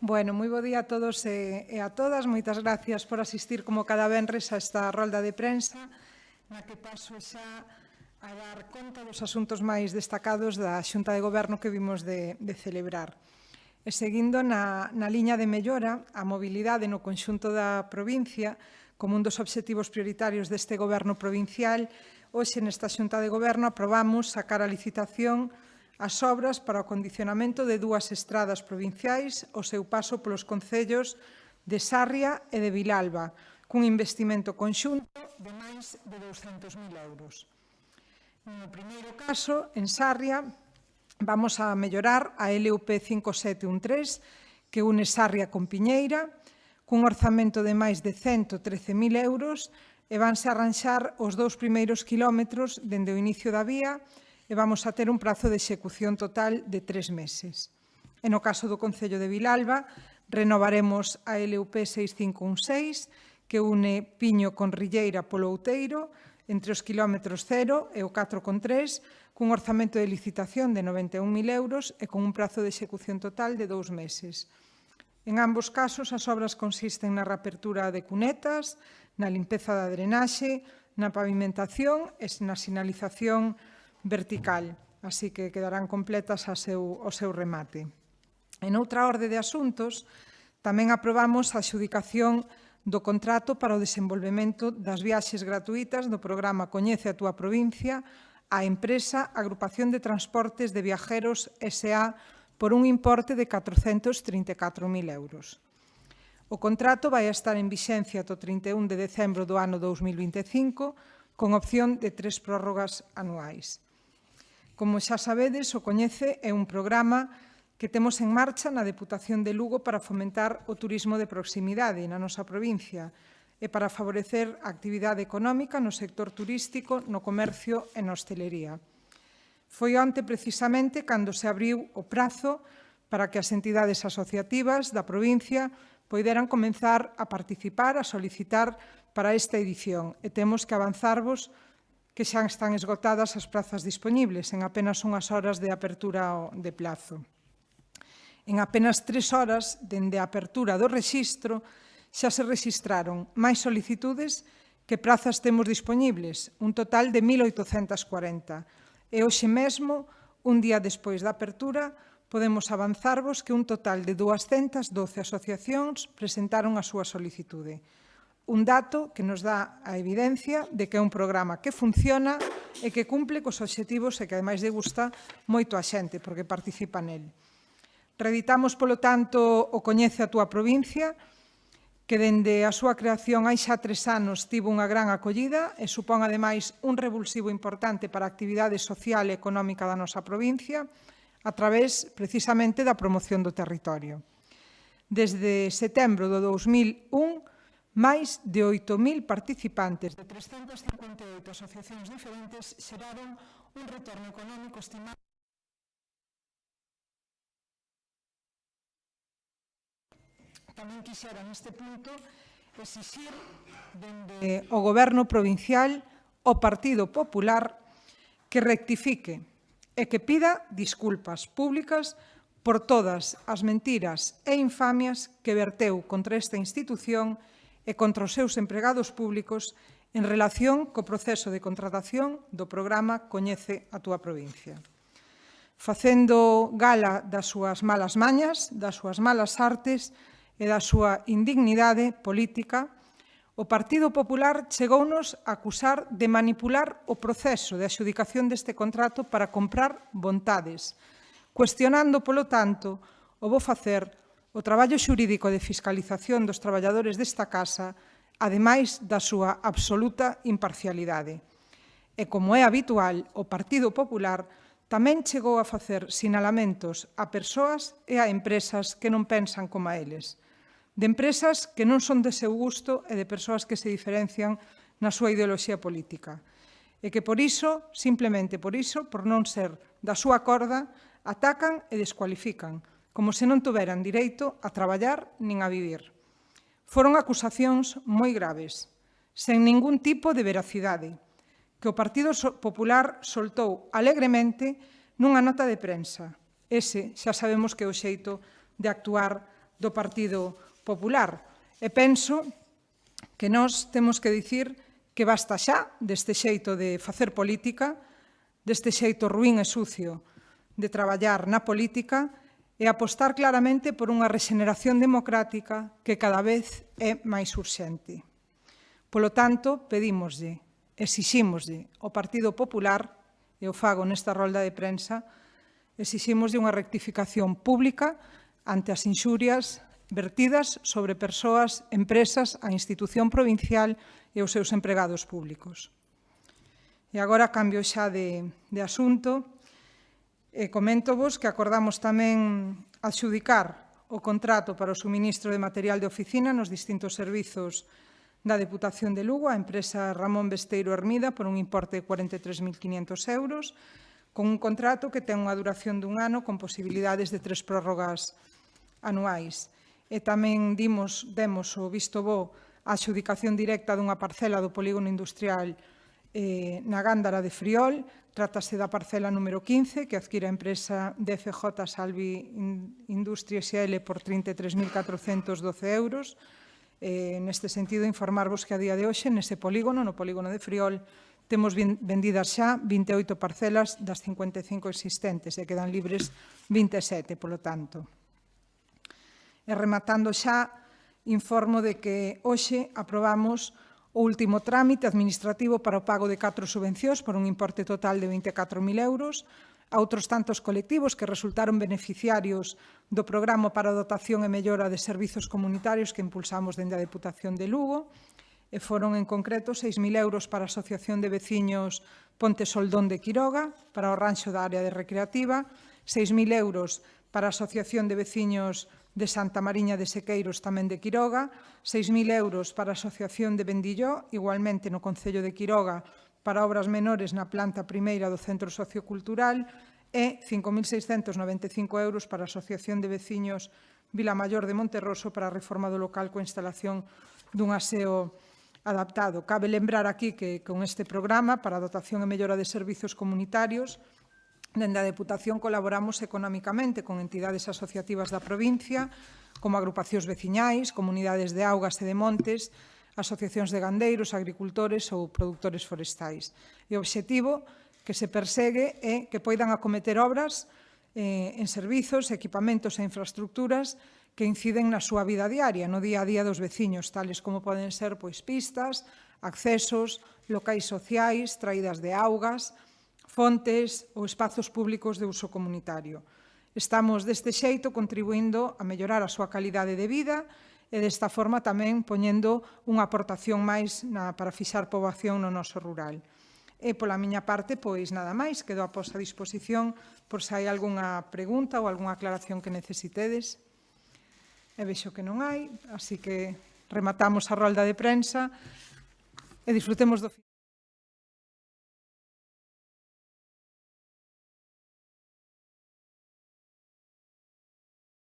Bueno, moi bo día a todos e a todas. Moitas gracias por asistir como cada venres a esta rolda de prensa na que paso xa a dar conta dos asuntos máis destacados da Xunta de Goberno que vimos de celebrar. E seguindo na liña de mellora, a mobilidade no conxunto da provincia, como un dos obxectivos prioritarios deste Goberno provincial, hoxe nesta Xunta de Goberno aprobamos sacar a licitación as obras para o condicionamento de dúas estradas provinciais ao seu paso polos concellos de Sarria e de Vilalba, cun investimento conxunto de máis de 200.000 euros. No primeiro caso, en Sarria, vamos a mellorar a LUP 5713, que une Sarria con Piñeira, cun orzamento de máis de 113.000 euros, e vanse arranxar os 2 primeiros quilómetros dende o inicio da vía, e vamos a ter un prazo de execución total de 3 meses. E no caso do Concello de Vilalba, renovaremos a LUP 6516, que une Piño con Rilleira polo Outeiro, entre os quilómetros 0 e o 4,3, cun orzamento de licitación de 91.000 euros e con un prazo de execución total de 2 meses. En ambos casos, as obras consisten na reapertura de cunetas, na limpeza da drenaxe, na pavimentación e na sinalización vertical, así que quedarán completas ao seu remate. En outra orde de asuntos, tamén aprobamos a adxudicación do contrato para o desenvolvemento das viaxes gratuitas do programa Coñece a túa provincia á empresa Agrupación de Transportes de Viajeros S.A. por un importe de 434.000 euros. O contrato vai estar en vixencia ata o 31 de decembro do ano 2025, con opción de 3 prórrogas anuais. Como xa sabedes, o Coñece é un programa que temos en marcha na Deputación de Lugo para fomentar o turismo de proximidade na nosa provincia e para favorecer a actividade económica no sector turístico, no comercio e na hostelería. Foi onte precisamente cando se abriu o prazo para que as entidades asociativas da provincia poideran comenzar a participar, a solicitar para esta edición, e temos que avanzarvos que xa están esgotadas as prazas dispoñibles en apenas unhas horas de apertura de plazo. En apenas 3 horas, dende a apertura do rexistro, xa se rexistraron máis solicitudes que prazas temos dispoñibles, un total de 1.840. E hoxe mesmo, un día despois da apertura, podemos avanzarvos que un total de 212 asociacións presentaron a súa solicitude. Un dato que nos dá a evidencia de que é un programa que funciona e que cumple cos obxectivos e que, ademais, lle gusta moito a xente, porque participa nel. Reeditamos, polo tanto, o Coñece a túa provincia, que dende a súa creación hai xa 3 anos tivo unha gran acollida e supón, ademais, un revulsivo importante para a actividade social e económica da nosa provincia, a través, precisamente, da promoción do territorio. Desde setembro do 2001, máis de 8.000 participantes de 358 asociacións diferentes xeraron un retorno económico estimado. Tamén quixera, neste punto, exixir dende o Goberno provincial ao Partido Popular que rectifique e que pida disculpas públicas por todas as mentiras e infamias que verteu contra esta institución e contra os seus empregados públicos en relación co proceso de contratación do programa Coñece a túa provincia. Facendo gala das súas malas mañas, das súas malas artes e da súa indignidade política, o Partido Popular chegounos a acusar de manipular o proceso de adxudicación deste contrato para comprar vontades, cuestionando, polo tanto, o bo facer, o traballo xurídico de fiscalización dos traballadores desta casa, ademais da súa absoluta imparcialidade. E, como é habitual, o Partido Popular tamén chegou a facer sinalamentos a persoas e a empresas que non pensan como a eles, de empresas que non son de seu gusto e de persoas que se diferencian na súa ideoloxía política, e que por iso, simplemente por iso, por non ser da súa corda, atacan e descualifican, como se non tuveran direito a traballar nin a vivir. Foron acusacións moi graves, sen ningún tipo de veracidade, que o Partido Popular soltou alegremente nunha nota de prensa. Ese xa sabemos que é o xeito de actuar do Partido Popular. E penso que nós temos que dicir que basta xa deste xeito de facer política, deste xeito ruín e sucio de traballar na política e apostar claramente por unha rexeneración democrática que cada vez é máis urxente. Polo tanto, pedímoslle, exixímoslle ao Partido Popular, e o fago nesta rolda de prensa, exiximoslle unha rectificación pública ante as inxurias vertidas sobre persoas, empresas, a institución provincial e os seus empregados públicos. E agora cambio xa de asunto e coméntovos que acordamos tamén adxudicar o contrato para o suministro de material de oficina nos distintos servizos da Deputación de Lugo, a empresa Ramón Besteiro Hermida, por un importe de 43.500 euros, con un contrato que ten unha duración dun ano con posibilidades de 3 prórrogas anuais. E tamén demos o visto bo á adxudicación directa dunha parcela do polígono industrial na Gándara de Friol. Trátase da parcela número 15, que adquire a empresa DFJ Salvi Industria SL por 33.412 euros. Neste sentido, informarvos que a día de hoxe, nese polígono, no polígono de Friol, temos vendidas xa 28 parcelas das 55 existentes e quedan libres 27, polo tanto. E rematando xa, informo de que hoxe aprobamos o último trámite administrativo para o pago de 4 subvencións por un importe total de 24.000 euros a outros tantos colectivos que resultaron beneficiarios do Programa para a dotación e mellora de servizos comunitarios que impulsamos dende a Deputación de Lugo, e foron en concreto 6.000 euros para a Asociación de Veciños Ponte Soldón de Quiroga, para o ranxo da área de recreativa, 6.000 euros para a Asociación de Veciños de Santa Mariña de Sequeiros, tamén de Quiroga, 6.000 euros para a Asociación de Bendilló, igualmente no Concello de Quiroga, para obras menores na planta primeira do Centro Sociocultural e 5.695 euros para a Asociación de Veciños Vilamaior de Monterroso para a reforma do local coa instalación dun aseo adaptado. Cabe lembrar aquí que con este programa para a dotación e mellora de servizos comunitarios, dende a Deputación colaboramos económicamente con entidades asociativas da provincia, como agrupacións veciñais, comunidades de augas e de montes, asociacións de gandeiros, agricultores ou produtores forestais. E o obxectivo que se persegue é que poidan acometer obras en servizos, equipamentos e infraestructuras que inciden na súa vida diaria, no día a día dos veciños, tales como poden ser pistas, accesos, locais sociais, traídas de augas, fontes ou espazos públicos de uso comunitario. Estamos deste xeito contribuindo a mellorar a súa calidade de vida e desta forma tamén poñendo unha aportación máis para fixar poboación no noso rural. E pola miña parte, pois nada máis, quedo a vosa disposición por se hai algunha pregunta ou algunha aclaración que necesitedes. E vexo que non hai, así que rematamos a rolda de prensa e disfrutemos do